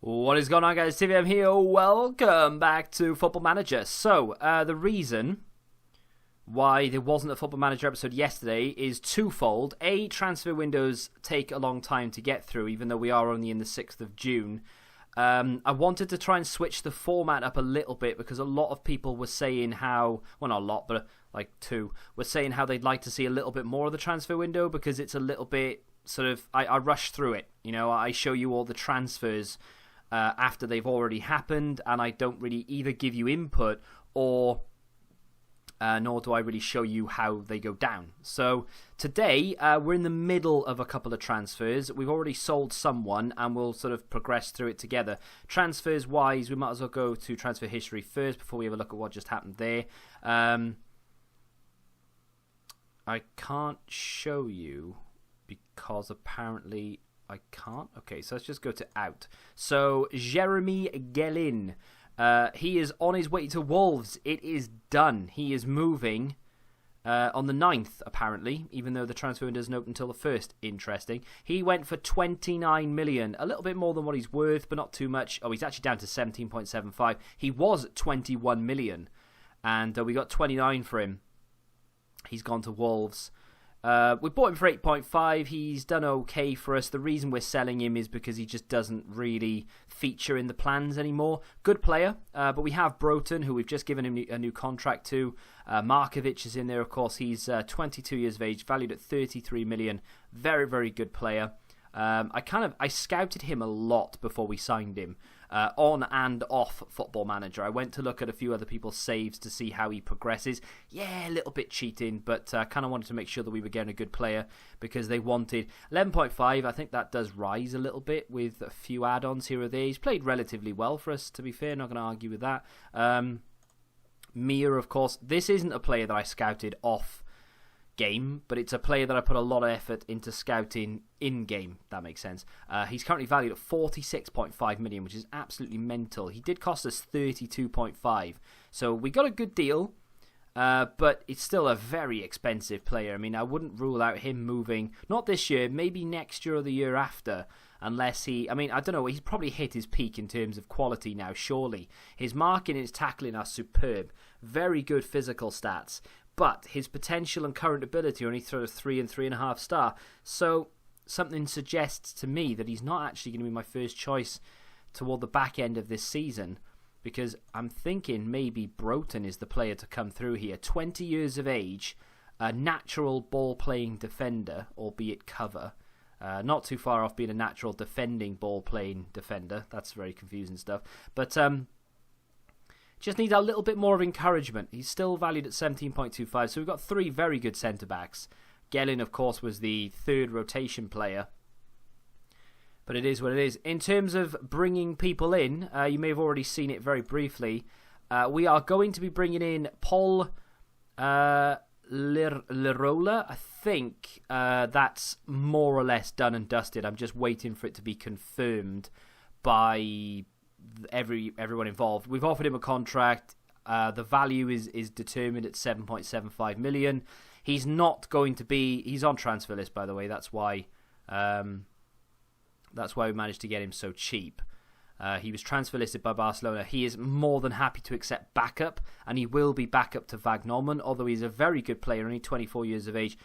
What is going on, guys? TVM here. Welcome back to Football Manager. So, the reason why there wasn't a Football Manager episode yesterday is twofold. A, transfer windows take a long time to get through, even though we are only in the 6th of June. I wanted to try and switch the format up a little bit because a lot of people were saying how, well, not a lot, but like two, were saying how they'd like to see a little bit more of the transfer window because it's a little bit sort of, I rush through it. You know, I show you all the transfers after they've already happened, and I don't really either give you input or nor do I really show you how they go down. So today we're in the middle of a couple of transfers. We've already sold someone and we'll sort of progress through it together. Transfers wise, we might as well go to transfer history first before we have a look at what just happened there. I can't show you because apparently I can't. Okay, so let's just go to out. So, Jeremy Gelin. He is on his way to Wolves. It is done. He is moving on the 9th, apparently, even though the transfer window doesn't open until the 1st. Interesting. He went for 29 million. A little bit more than what he's worth, but not too much. Oh, he's actually down to 17.75. He was at 21 million, and we got 29 for him. He's gone to Wolves. We bought him for 8.5. He's done okay for us. The reason we're selling him is because he just doesn't really feature in the plans anymore. Good player, but we have Broughton, who we've just given him a new contract to. Markovic is in there, of course. He's 22 years of age, valued at 33 million. Very, very good player. I scouted him a lot before we signed him, on and off Football Manager. I went to look at a few other people's saves to see how he progresses. Yeah, a little bit cheating, but kind of wanted to make sure that we were getting a good player because they wanted 11.5. I think that does rise a little bit with a few add-ons here or there. He's played relatively well for us, to be fair. Not going to argue with that. Mia, of course. This isn't a player that I scouted off game, but it's a player that I put a lot of effort into scouting in game. That makes sense. He's currently valued at 46.5 million, which is absolutely mental. He did cost us 32.5, so we got a good deal, but it's still a very expensive player. I mean, I wouldn't rule out him moving, not this year, maybe next year or the year after, unless I don't know, he's probably hit his peak in terms of quality now, surely. His marking and his tackling are superb. Very good physical stats. But his potential and current ability are only sort of 3 and 3.5 star. So something suggests to me that he's not actually going to be my first choice toward the back end of this season, because I'm thinking maybe Broughton is the player to come through here. 20 years of age, a natural ball-playing defender, albeit cover. Not too far off being a natural defending ball-playing defender. That's very confusing stuff. But just needs a little bit more of encouragement. He's still valued at 17.25, so we've got three very good centre-backs. Gelin, of course, was the third rotation player. But it is what it is. In terms of bringing people in, you may have already seen it very briefly. We are going to be bringing in Paul Lirola. I think that's more or less done and dusted. I'm just waiting for it to be confirmed by everyone involved. We've offered him a contract. The value is determined at 7.75 million. He's not going to be. He's on transfer list, by the way. That's why we managed to get him so cheap. He was transfer listed by Barcelona. He is more than happy to accept backup, and he will be backup to Vagnoman, although he's a very good player, only 24 years of age,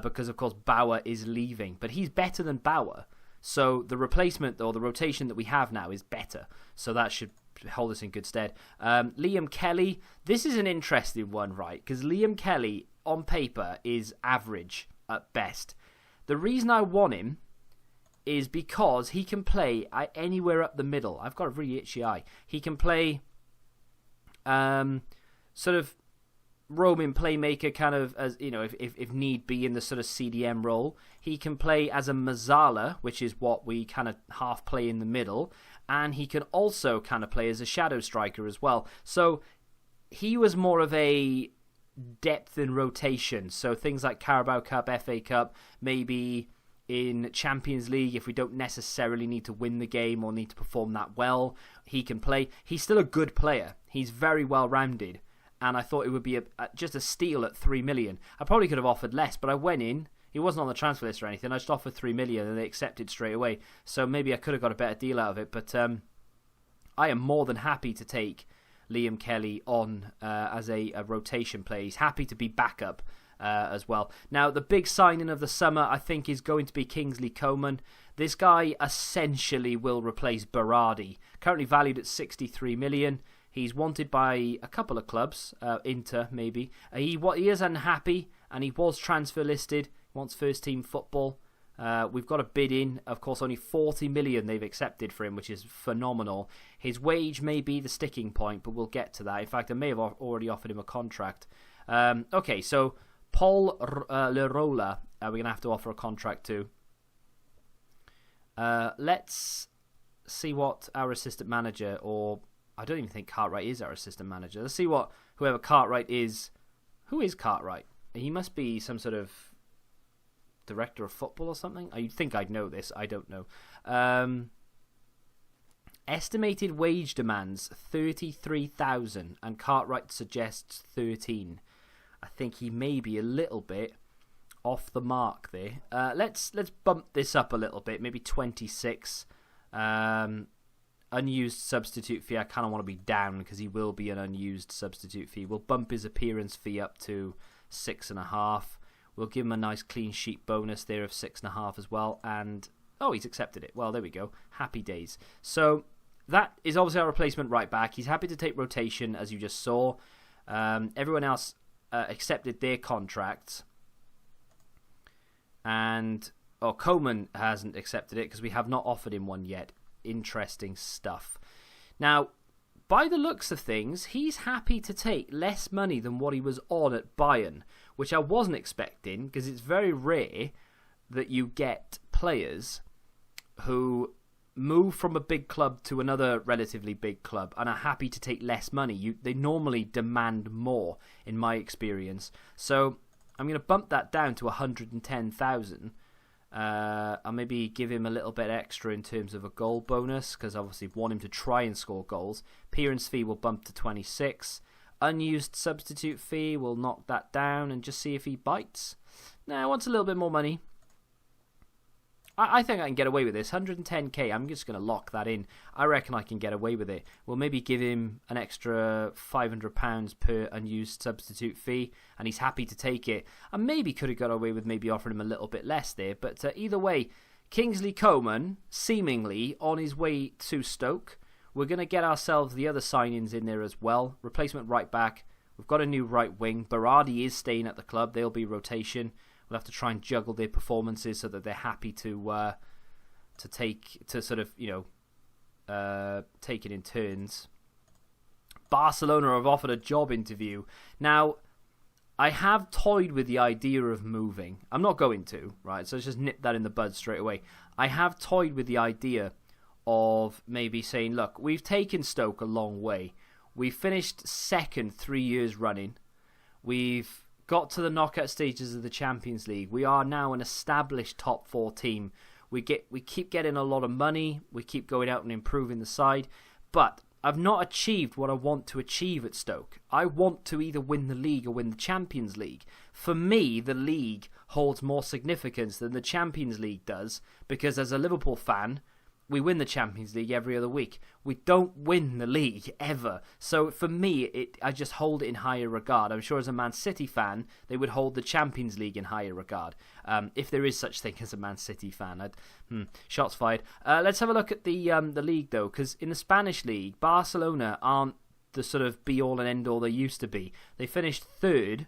because of course Bauer is leaving. But he's better than Bauer. So the replacement or the rotation that we have now is better. So that should hold us in good stead. Liam Kelly. This is an interesting one, right? Because Liam Kelly, on paper, is average at best. The reason I want him is because he can play anywhere up the middle. I've got a really itchy eye. He can play sort of roaming playmaker, kind of, as you know, if need be, in the sort of CDM role. He can play as a Mazzala, which is what we kind of half play in the middle, and he can also kind of play as a shadow striker as well. So he was more of a depth in rotation, so things like Carabao Cup, FA Cup, maybe in Champions League, if we don't necessarily need to win the game or need to perform that well, he can play. He's still a good player. He's very well rounded, and I thought it would be just a steal at 3 million. I probably could have offered less, but I went in. He wasn't on the transfer list or anything. I just offered 3 million and they accepted straight away. So maybe I could have got a better deal out of it. But I am more than happy to take Liam Kelly on as a rotation player. He's happy to be backup as well. Now, the big signing of the summer, I think, is going to be Kingsley Coman. This guy essentially will replace Berardi, currently valued at 63 million. He's wanted by a couple of clubs, Inter maybe. He is unhappy, and he was transfer listed. He wants first team football. We've got a bid in. Of course, only 40 million they've accepted for him, which is phenomenal. His wage may be the sticking point, but we'll get to that. In fact, I may have already offered him a contract. Okay, so Paul Lerola, we're going to have to offer a contract to. Let's see what our assistant manager, or I don't even think Cartwright is our assistant manager. Let's see what whoever Cartwright is. Who is Cartwright? He must be some sort of director of football or something. You'd think I'd know this. I don't know. Estimated wage demands 33,000, and Cartwright suggests 13. I think he may be a little bit off the mark there. Let's bump this up a little bit, maybe 26. Unused substitute fee, I kind of want to be down because he will be an unused substitute fee. We'll bump his appearance fee up to 6.5. We'll give him a nice clean sheet bonus there of 6.5 as well. And, oh, he's accepted it. Well, there we go. Happy days. So that is obviously our replacement right back. He's happy to take rotation, as you just saw. Everyone else accepted their contracts. And, Coman hasn't accepted it because we have not offered him one yet. Interesting stuff. Now, by the looks of things, he's happy to take less money than what he was on at Bayern, which I wasn't expecting, because it's very rare that you get players who move from a big club to another relatively big club and are happy to take less money. They normally demand more, in my experience. So I'm going to bump that down to 110,000. I'll maybe give him a little bit extra in terms of a goal bonus, because obviously want him to try and score goals. Appearance fee will bump to 26. Unused substitute fee, we'll knock that down and just see if he bites. Now, wants a little bit more money. I think I can get away with this. 110k, I'm just going to lock that in. I reckon I can get away with it. We'll maybe give him an extra £500 per unused substitute fee, and he's happy to take it. I maybe could have got away with maybe offering him a little bit less there, but either way, Kingsley Coman, seemingly on his way to Stoke. We're going to get ourselves the other signings in there as well. Replacement right back. We've got a new right wing. Berardi is staying at the club. They'll be rotation. We'll have to try and juggle their performances so that they're happy to take it in turns. Barcelona have offered a job interview. Now, I have toyed with the idea of moving. I'm not going to, right? So let's just nip that in the bud straight away. I have toyed with the idea of maybe saying, look, we've taken Stoke a long way. We've finished second 3 years running. We've got to the knockout stages of the Champions League. We are now an established top 4 team. We keep getting a lot of money. We keep going out and improving the side. But I've not achieved what I want to achieve at Stoke. I want to either win the league or win the Champions League. For me, the league holds more significance than the Champions League does, because as a Liverpool fan, we win the Champions League every other week. We don't win the league ever. So for me, I just hold it in higher regard. I'm sure as a Man City fan, they would hold the Champions League in higher regard. If there is such thing as a Man City fan. Shots fired. Let's have a look at the league, though, because in the Spanish league, Barcelona aren't the sort of be-all and end-all they used to be. They finished third,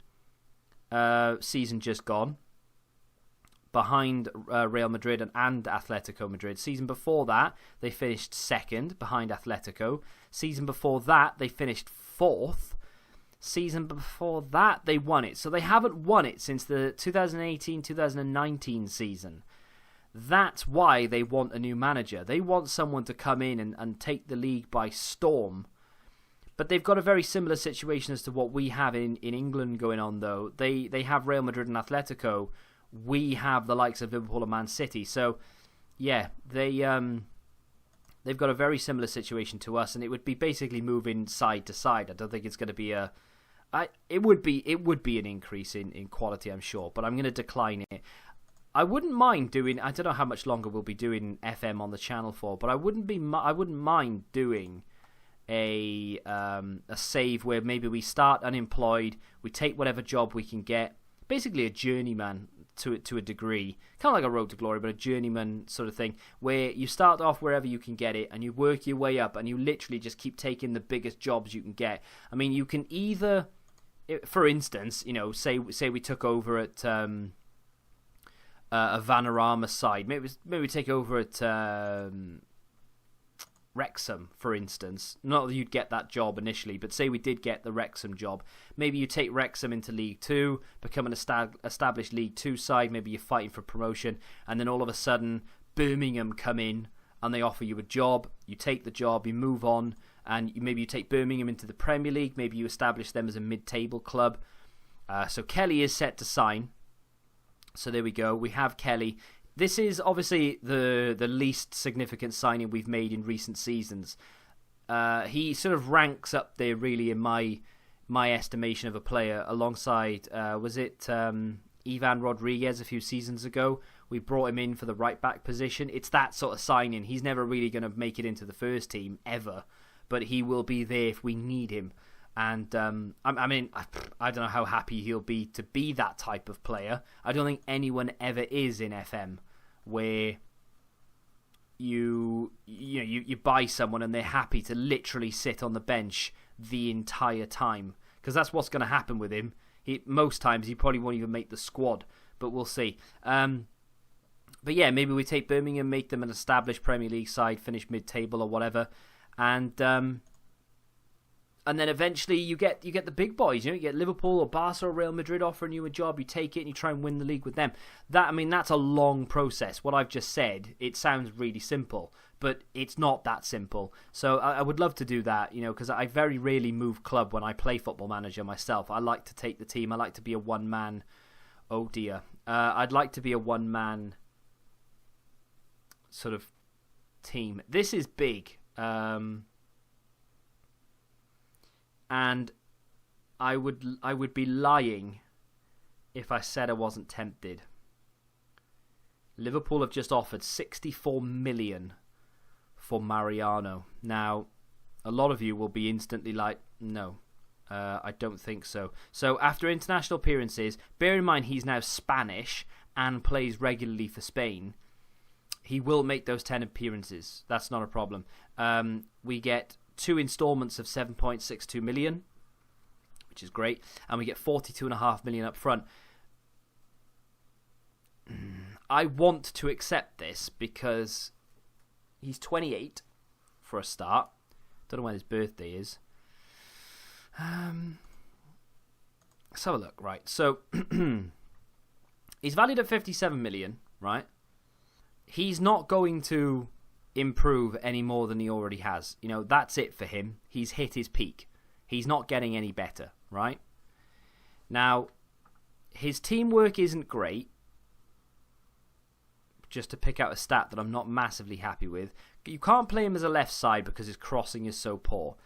season just gone, behind Real Madrid and Atletico Madrid. Season before that, they finished second behind Atletico. Season before that, they finished fourth. Season before that, they won it. So they haven't won it since the 2018-2019 season. That's why they want a new manager. They want someone to come in and take the league by storm. But they've got a very similar situation as to what we have in England going on, though. They have Real Madrid and Atletico. We have the likes of Liverpool and Man City. So, yeah, they've got a very similar situation to us, and it would be basically moving side to side. I don't think it's going to be it would be an increase in quality, I'm sure, but I'm going to decline it. I wouldn't mind doing, I don't know how much longer we'll be doing FM on the channel for, but I wouldn't mind doing a save where maybe we start unemployed, we take whatever job we can get, basically a journeyman to a degree, kind of like a Road to Glory, but a journeyman sort of thing, where you start off wherever you can get it and you work your way up and you literally just keep taking the biggest jobs you can get. I mean, you can either, for instance, say we took over at a Vanarama side, maybe we take over at Wrexham, for instance. Not that you'd get that job initially, but say we did get the Wrexham job. Maybe you take Wrexham into League 2, become an established League 2 side, maybe you're fighting for promotion, and then all of a sudden Birmingham come in and they offer you a job. You take the job, you move on, and maybe you take Birmingham into the Premier League, maybe you establish them as a mid-table club. So Kelly is set to sign. So there we go, we have Kelly. This is obviously the least significant signing we've made in recent seasons. He sort of ranks up there really in my estimation of a player alongside, was it Ivan Rodriguez a few seasons ago? We brought him in for the right-back position. It's that sort of signing. He's never really going to make it into the first team, ever. But he will be there if we need him. And I mean, I don't know how happy he'll be to be that type of player. I don't think anyone ever is in FM where you buy someone and they're happy to literally sit on the bench the entire time, because that's what's going to happen with him. Most times he probably won't even make the squad, but we'll see. But yeah, maybe we take Birmingham, make them an established Premier League side, finish mid-table or whatever, and then eventually you get the big boys. You get Liverpool or Barca or Real Madrid offering you a job. You take it and you try and win the league with them. That's a long process. What I've just said, it sounds really simple, but it's not that simple. So I would love to do that, because I very rarely move club when I play Football Manager myself. I like to take the team. I like to be a one-man. Oh dear. I'd like to be a one-man sort of team. This is big. And I would be lying if I said I wasn't tempted. Liverpool have just offered 64 million for Mariano. Now, a lot of you will be instantly like, no, I don't think so. So after international appearances, bear in mind he's now Spanish and plays regularly for Spain. He will make those 10 appearances. That's not a problem. We get 2 installments of 7.62 million, which is great, and we get 42.5 million up front. I want to accept this because he's 28 for a start. Don't know when his birthday is. Let's have a look. Right, so he's valued at 57 million, right? He's not going to improve any more than he already has. That's it for him. He's hit his peak. He's not getting any better, right? Now, his teamwork isn't great. Just to pick out a stat that I'm not massively happy with. You can't play him as a left side because his crossing is so poor.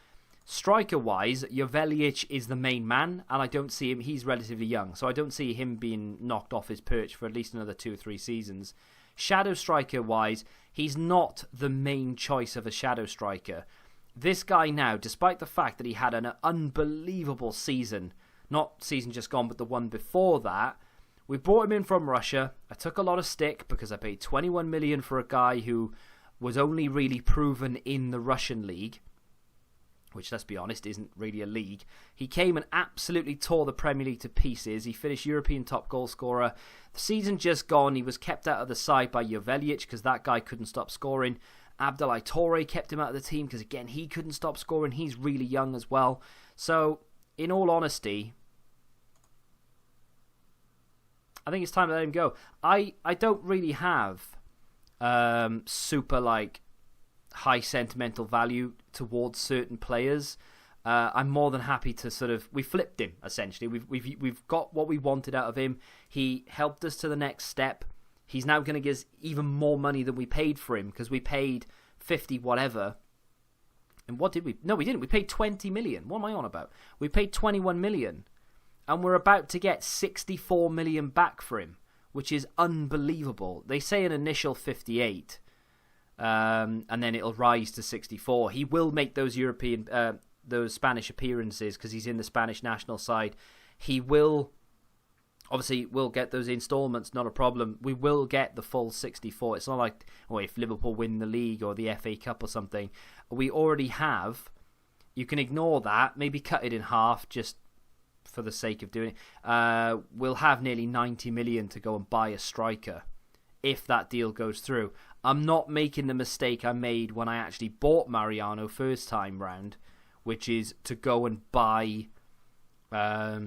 Striker-wise, Jovelic is the main man, and I don't see him. He's relatively young, so I don't see him being knocked off his perch for at least another 2 or 3 seasons. Shadow striker-wise, he's not the main choice of a shadow striker. This guy now, despite the fact that he had an unbelievable season, not season just gone, but the one before that, we brought him in from Russia. I took a lot of stick because I paid 21 million for a guy who was only really proven in the Russian league, which, let's be honest, isn't really a league. He came and absolutely tore the Premier League to pieces. He finished European top goal scorer. The season just gone, he was kept out of the side by Jovelic because that guy couldn't stop scoring. Abdoulaye Touré kept him out of the team because, again, he couldn't stop scoring. He's really young as well. So, in all honesty, I think it's time to let him go. I don't really have super, high sentimental value towards certain players. I'm more than happy to we flipped him, essentially. We've got what we wanted out of him. He helped us to the next step. He's now going to give us even more money than we paid for him, because we paid 50 whatever. And what did we? No, we didn't. We paid 20 million. What am I on about? We paid 21 million. And we're about to get 64 million back for him, which is unbelievable. They say an initial 58. and then it'll rise to 64. He will make those those Spanish appearances because he's in the Spanish national side. He will, obviously, we'll get those installments, not a problem. We will get the full 64. It's not like, if Liverpool win the league or the FA Cup or something, we already have. You can ignore that, maybe cut it in half just for the sake of doing it. We'll have nearly 90 million to go and buy a striker if that deal goes through. I'm not making the mistake I made when I actually bought Mariano first time round, which is to go and buy a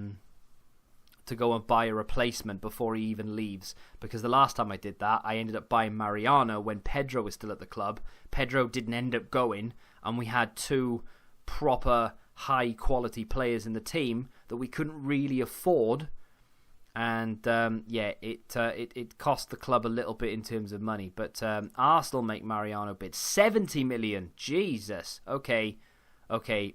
replacement before he even leaves. Because the last time I did that, I ended up buying Mariano when Pedro was still at the club. Pedro didn't end up going, and we had two proper high quality players in the team that we couldn't really afford. And it cost the club a little bit in terms of money. But Arsenal make Mariano bid 70 million. Jesus. Okay.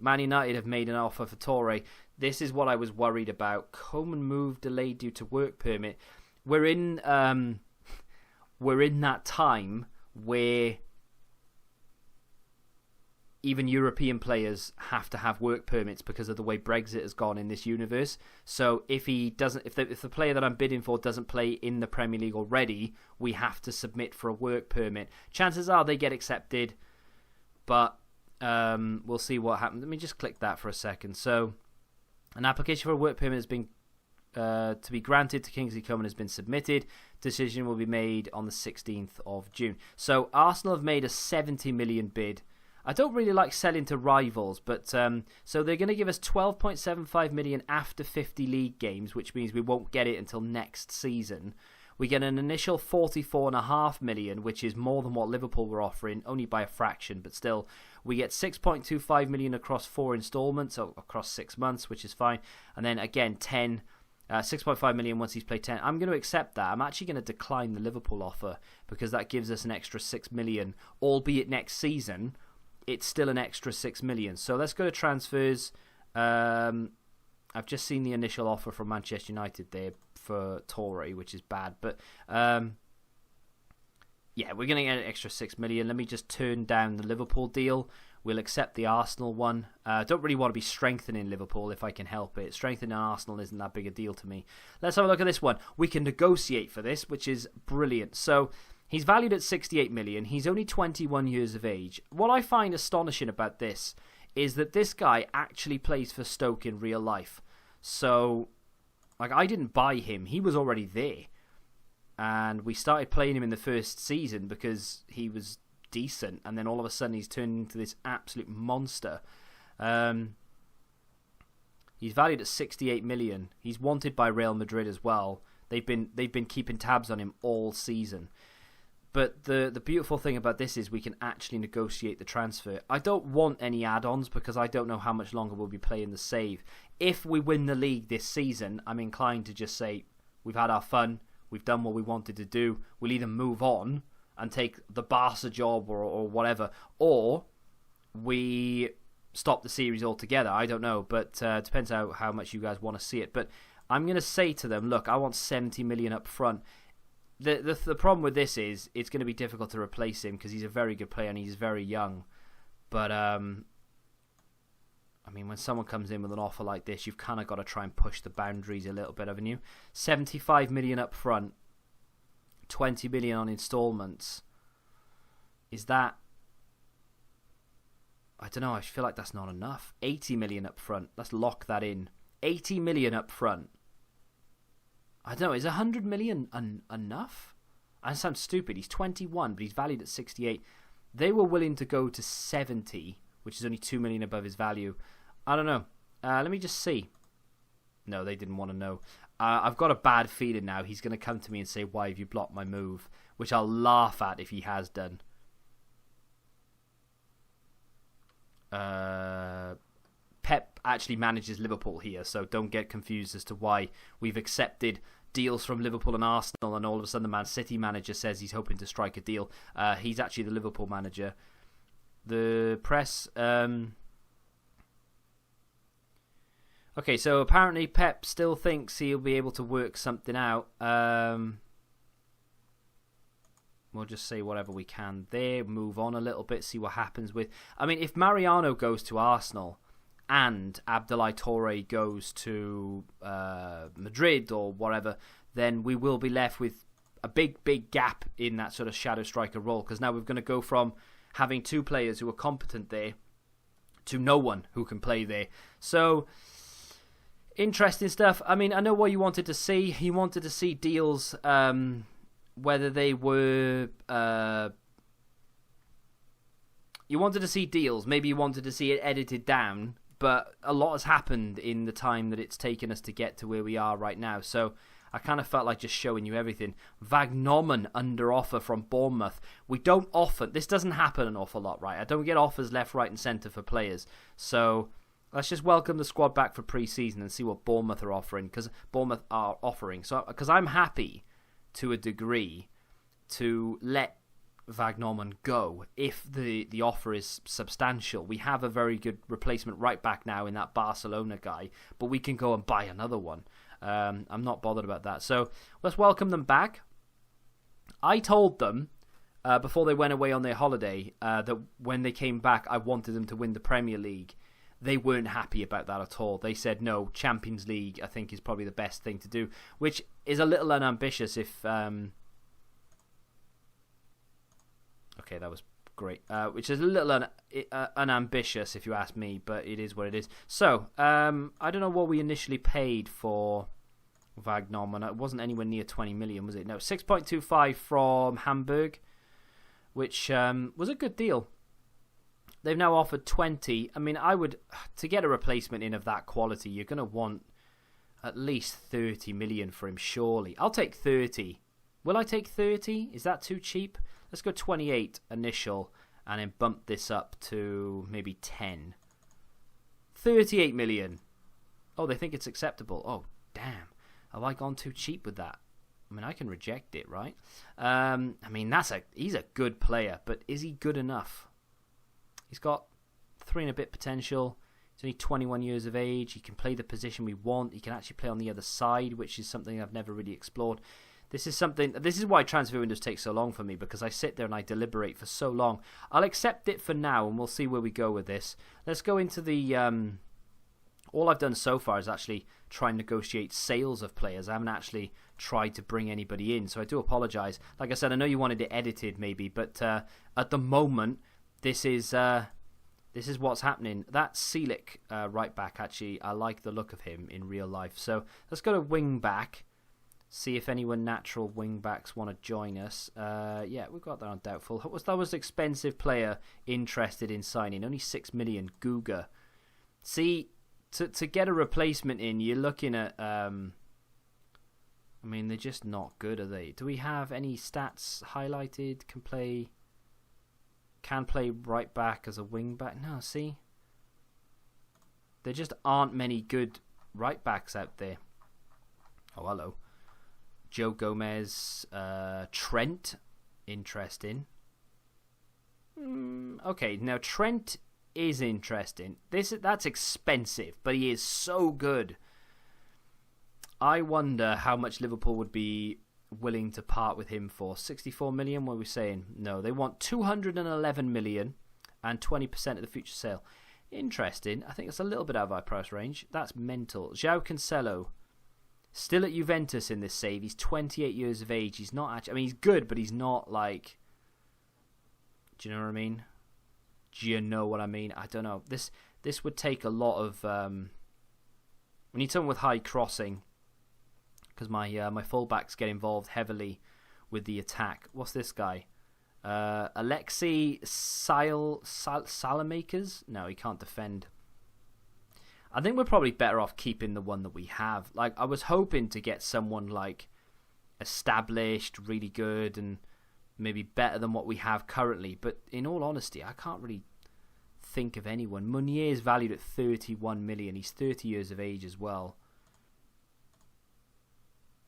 Man United have made an offer for Torre. This is what I was worried about. Coman move delayed due to work permit. We're in that time where even European players have to have work permits because of the way Brexit has gone in this universe. So if the player that I'm bidding for doesn't play in the Premier League already, we have to submit for a work permit. Chances are they get accepted, but we'll see what happens. Let me just click that for a second. So an application for a work permit has been to be granted to Kingsley Coman has been submitted. Decision will be made on the 16th of June. So Arsenal have made a 70 million bid. I don't really like selling to rivals, but so they're going to give us 12.75 million after 50 league games, which means we won't get it until next season. We get an initial 44.5 million, which is more than what Liverpool were offering, only by a fraction, but still. We get 6.25 million across 4 installments, so across 6 months, which is fine. And then again, 6.5 million once he's played 10. I'm going to accept that. I'm actually going to decline the Liverpool offer because that gives us an extra 6 million, albeit next season. It's still an extra 6 million. So let's go to transfers. I've just seen the initial offer from Manchester United there for Torre, which is bad. But we're going to get an extra 6 million. Let me just turn down the Liverpool deal. We'll accept the Arsenal one. I don't really want to be strengthening Liverpool if I can help it. Strengthening Arsenal isn't that big a deal to me. Let's have a look at this one. We can negotiate for this, which is brilliant. So he's valued at 68 million. He's only 21 years of age. What I find astonishing about this is that this guy actually plays for Stoke in real life. So, I didn't buy him. He was already there. And we started playing him in the first season because he was decent. And then all of a sudden he's turned into this absolute monster. He's valued at 68 million. He's wanted by Real Madrid as well. They've been keeping tabs on him all season. But the beautiful thing about this is we can actually negotiate the transfer. I don't want any add-ons because I don't know how much longer we'll be playing the save. If we win the league this season, I'm inclined to just say, we've had our fun, we've done what we wanted to do, we'll either move on and take the Barca job or whatever, or we stop the series altogether. I don't know, but depends how much you guys want to see it. But I'm going to say to them, look, I want 70 million up front. The problem with this is it's going to be difficult to replace him because he's a very good player and he's very young. But when someone comes in with an offer like this, you've kind of got to try and push the boundaries a little bit, haven't you? 75 million up front, 20 million on installments. Is that? I don't know. I feel like that's not enough. 80 million up front. Let's lock that in. 80 million up front. I don't know, is 100 million enough? I sound stupid. He's 21, but he's valued at 68. They were willing to go to 70, which is only 2 million above his value. I don't know. Let me just see. No, they didn't want to know. I've got a bad feeling now. He's going to come to me and say, why have you blocked my move? Which I'll laugh at if he has done. Pep actually manages Liverpool here, so don't get confused as to why we've accepted deals from Liverpool and Arsenal and all of a sudden the Man City manager says he's hoping to strike a deal. He's actually the Liverpool manager. The press... Okay, so apparently Pep still thinks he'll be able to work something out. We'll just say whatever we can there, move on a little bit, see what happens with... I mean, if Mariano goes to Arsenal and Abdoulaye Touré goes to Madrid or whatever, then we will be left with a big gap in that sort of shadow striker role, because now we're going to go from having two players who are competent there to no one who can play there. So, interesting stuff. I mean, I know what you wanted to see. You wanted to see deals... whether they were... you wanted to see deals. Maybe you wanted to see it edited down. But a lot has happened in the time that it's taken us to get to where we are right now. So I kind of felt like just showing you everything. Vagnoman under offer from Bournemouth. We don't offer... This doesn't happen an awful lot, right? I don't get offers left, right and centre for players. So... let's just welcome the squad back for pre-season and see what Bournemouth are offering. Because I'm happy... to a degree, to let Vagnoman go if the offer is substantial. We have a very good replacement right back now in that Barcelona guy, but we can go and buy another one. I'm not bothered about that. So let's welcome them back. I told them before they went away on their holiday that when they came back, I wanted them to win the Premier League. They weren't happy about that at all. They said, no, Champions League, I think, is probably the best thing to do, which is a little unambitious if... Okay, that was great. Which is a little unambitious, if you ask me, but it is what it is. So, I don't know what we initially paid for Vagnoman. It wasn't anywhere near 20 million, was it? No, 6.25 from Hamburg, which was a good deal. They've now offered 20. I mean, to get a replacement in of that quality, you're going to want at least 30 million for him, surely. I'll take 30. Will I take 30? Is that too cheap? Let's go 28 initial and then bump this up to maybe 10. 38 million. Oh, they think it's acceptable. Oh, damn. Have I gone too cheap with that? I mean, I can reject it, right? I mean, he's a good player, but is he good enough? He's got 3 and a bit potential. He's only 21 years of age. He can play the position we want. He can actually play on the other side, which is something I've never really explored. This is why transfer windows take so long for me, because I sit there and I deliberate for so long. I'll accept it for now, and we'll see where we go with this. Let's go into the... all I've done so far is actually try and negotiate sales of players. I haven't actually tried to bring anybody in, so I do apologise. Like I said, I know you wanted it edited maybe, but at the moment... This is what's happening. That Selic right back, actually, I like the look of him in real life. So let's go to wing back. See if anyone natural wing backs want to join us. Yeah, we've got that on doubtful. That was expensive player interested in signing. Only 6 million. Guga. See, to get a replacement in, you're looking at... I mean, they're just not good, are they? Do we have any stats highlighted? Can play right back as a wing back. No, see? There just aren't many good right backs out there. Oh, hello. Joe Gomez. Trent. Interesting. Okay, now Trent is interesting. That's expensive, but he is so good. I wonder how much Liverpool would be willing to part with him for. 64 million, what are we saying? No, they want 211 million and 20% of the future sale. Interesting. I think it's a little bit out of our price range. That's mental. João Cancelo, still at Juventus in this save. He's 28 years of age. He's not actually... I mean, he's good, but he's not like... Do you know what I mean? Do you know what I mean? I don't know. This would take a lot of... we need someone with high crossing, because my fullbacks get involved heavily with the attack. What's this guy? Alexei Salamakers? No, he can't defend. I think we're probably better off keeping the one that we have. Like, I was hoping to get someone like established, really good, and maybe better than what we have currently. But in all honesty, I can't really think of anyone. Meunier is valued at 31 million. He's 30 years of age as well.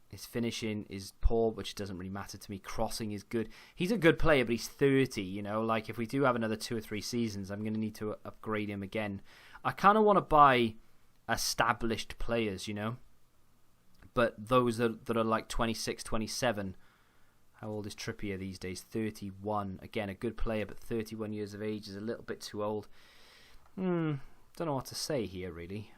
His finishing is poor, which doesn't really matter to me. Crossing is good. He's a good player, but he's 30, you know. Like, if we do have another 2 or 3 seasons, I'm going to need to upgrade him again. I kind of want to buy established players, you know. But those that are like 26, 27, How old is Trippier these days? 31. Again, a good player, but 31 years of age is a little bit too old. Don't know what to say here, really.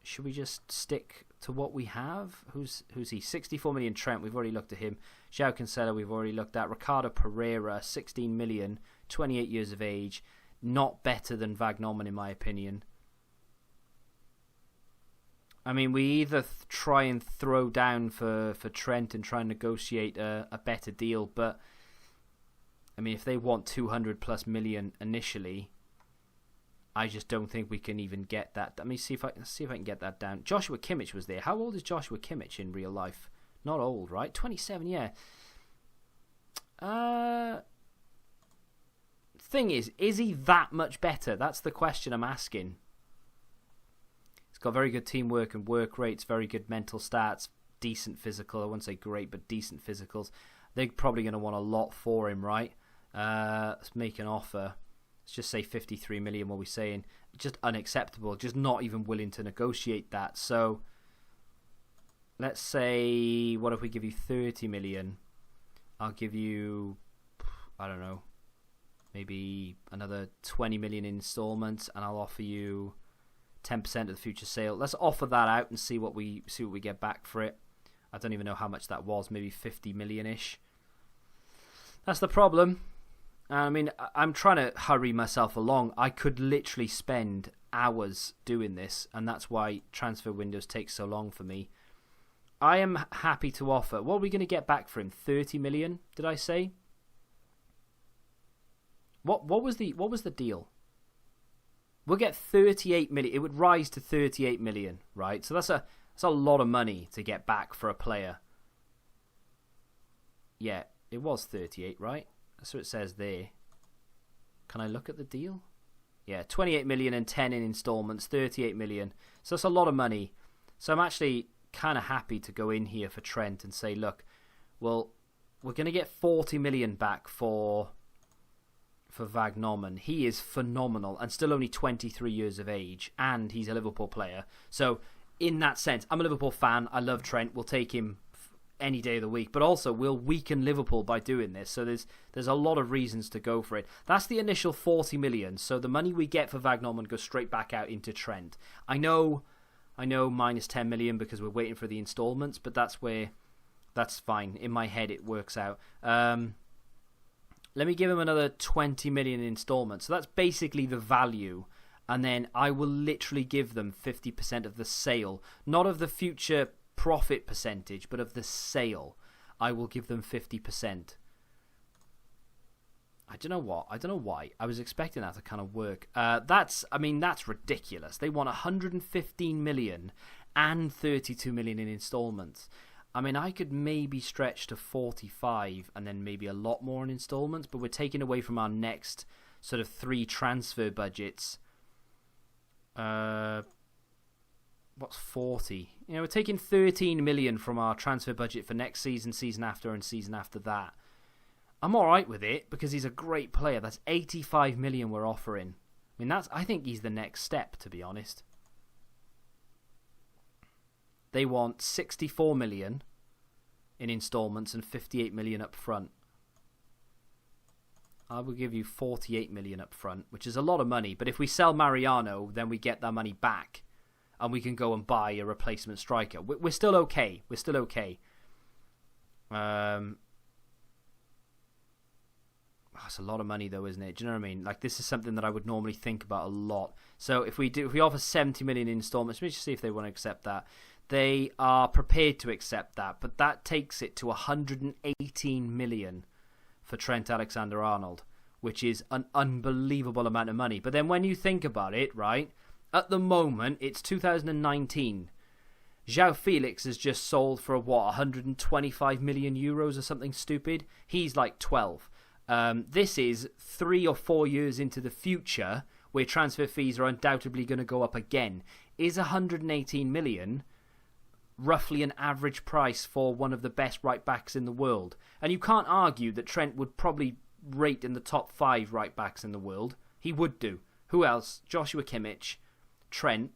Should we just stick to what we have? Who's he? 64 million Trent, we've already looked at him. João Cancelo, we've already looked at. Ricardo Pereira, 16 million, 28 years of age. Not better than Vagnoman, in my opinion. I mean, we either try and throw down for Trent and try and negotiate a better deal, but I mean, if they want 200 plus million initially, I just don't think we can even get that. Let me see if I can get that down. Joshua Kimmich was there. How old is Joshua Kimmich in real life? Not old, right? 27, yeah. Thing is he that much better? That's the question I'm asking. Got very good teamwork and work rates, very good mental stats, decent physical. I wouldn't say great, but decent physicals. They're probably going to want a lot for him, right? Let's make an offer. Let's just say 53 million, what we're saying. Just unacceptable. Just not even willing to negotiate that. So, let's say, what if we give you 30 million? I'll give you, I don't know, maybe another 20 million in installments, and I'll offer you 10% of the future sale. Let's offer that out and see what we get back for it. I don't even know how much that was. Maybe 50 million-ish. That's the problem. I mean, I'm trying to hurry myself along. I could literally spend hours doing this, and that's why transfer windows take so long for me. I am happy to offer. What are we going to get back for him? 30 million? Did I say? What was the deal? We'll get 38 million. It would rise to 38 million, right? So that's a lot of money to get back for a player. Yeah, it was 38, right? That's what it says there. Can I look at the deal? Yeah, 28 million and 10 in installments, 38 million. So that's a lot of money. So I'm actually kind of happy to go in here for Trent and say, look, well, we're going to get 40 million back for Vagnoman. He is phenomenal and still only 23 years of age, and he's a Liverpool player. So in that sense, I'm a Liverpool fan. I love Trent. We'll take him any day of the week, but also we'll weaken Liverpool by doing this. So there's a lot of reasons to go for it. That's the initial 40 million. So the money we get for Vagnoman goes straight back out into Trent. I know minus 10 million because we're waiting for the installments, but that's fine. In my head it works out. Let me give him another 20 million in installments. So that's basically the value. And then I will literally give them 50% of the sale. Not of the future profit percentage, but of the sale. I will give them 50%. I don't know why. I was expecting that to kind of work. That's ridiculous. They want 115 million and 32 million in installments. I mean, I could maybe stretch to 45 and then maybe a lot more in installments, but we're taking away from our next sort of 3 transfer budgets. What's 40? We're taking 13 million from our transfer budget for next season, season after, and season after that. I'm all right with it because he's a great player. That's 85 million we're offering. I mean, I think he's the next step, to be honest. They want 64 million in installments and 58 million up front. I will give you 48 million up front, which is a lot of money. But if we sell Mariano, then we get that money back, and we can go and buy a replacement striker. We're still okay. That's a lot of money, though, isn't it? Do you know what I mean? Like, this is something that I would normally think about a lot. So if we offer 70 million in installments, let me just see if they want to accept that. They are prepared to accept that, but that takes it to 118 million for Trent Alexander-Arnold, which is an unbelievable amount of money. But then when you think about it, right, at the moment, it's 2019. João Felix has just sold for, 125 million euros or something stupid? He's like 12. This is 3 or 4 years into the future, where transfer fees are undoubtedly going to go up again. Is 118 million roughly an average price for one of the best right-backs in the world? And you can't argue that Trent would probably rate in the top 5 right-backs in the world. He would do. Who else? Joshua Kimmich, Trent.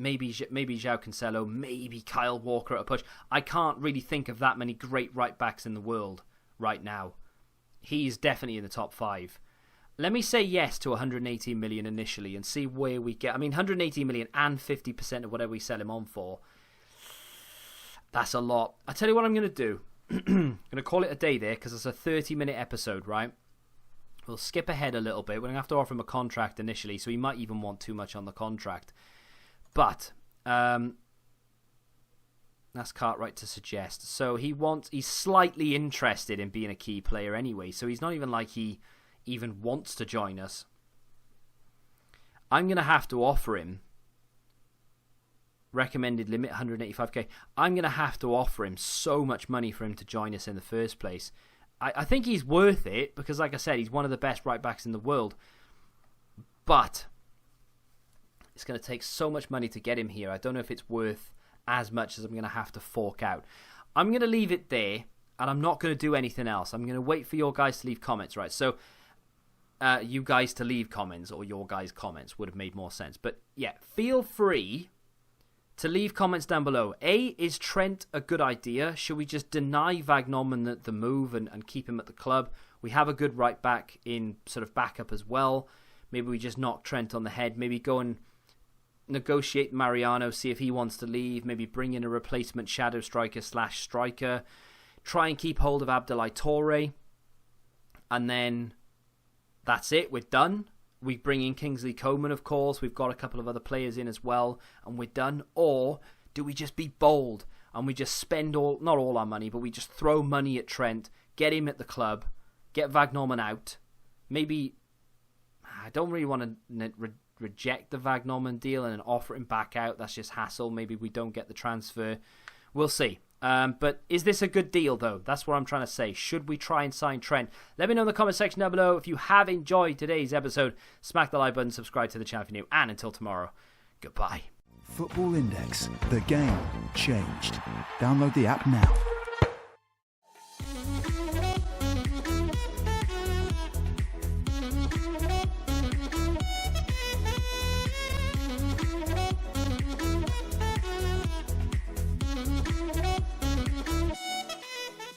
maybe João Cancelo, maybe Kyle Walker at a push. I can't really think of that many great right-backs in the world right now. He's definitely in the top 5. Let me say yes to 118 million initially and see where we get. I mean, 118 million and 50% of whatever we sell him on for. That's a lot. I tell you what I'm going to do. I'm going to call it a day there because it's a 30-minute episode, right? We'll skip ahead a little bit. We're going to have to offer him a contract initially, so he might even want too much on the contract. But that's Cartwright to suggest. So he's slightly interested in being a key player anyway, so he's not even like he even wants to join us. I'm going to have to offer him recommended limit 185k. I'm going to have to offer him so much money for him to join us in the first place. I think he's worth it because, like I said, he's one of the best right backs in the world. But it's going to take so much money to get him here. I don't know if it's worth as much as I'm going to have to fork out. I'm going to leave it there, and I'm not going to do anything else. I'm going to wait for your guys to leave comments, right? So you guys to leave comments, or your guys' comments would have made more sense. But yeah, feel free to leave comments down below. Is Trent a good idea? Should we just deny Vagnoman the move and keep him at the club? We have a good right back in sort of backup as well. Maybe we just knock Trent on the head. Maybe go and negotiate Mariano, see if he wants to leave. Maybe bring in a replacement shadow striker/striker. Try and keep hold of Abdoulaye Toure. And then that's it. We're done. We bring in Kingsley Coman, of course. We've got a couple of other players in as well, and we're done. Or do we just be bold and we just spend not all our money, but we just throw money at Trent, get him at the club, get Vagnoman out. Maybe I don't really want to reject the Vagnoman deal and then offer him back out. That's just hassle. Maybe we don't get the transfer. We'll see. But is this a good deal, though? That's what I'm trying to say. Should we try and sign Trent? Let me know in the comment section down below. If you have enjoyed today's episode, smack the like button, subscribe to the channel if you're new, and until tomorrow, goodbye. Football Index. The game changed. Download the app now.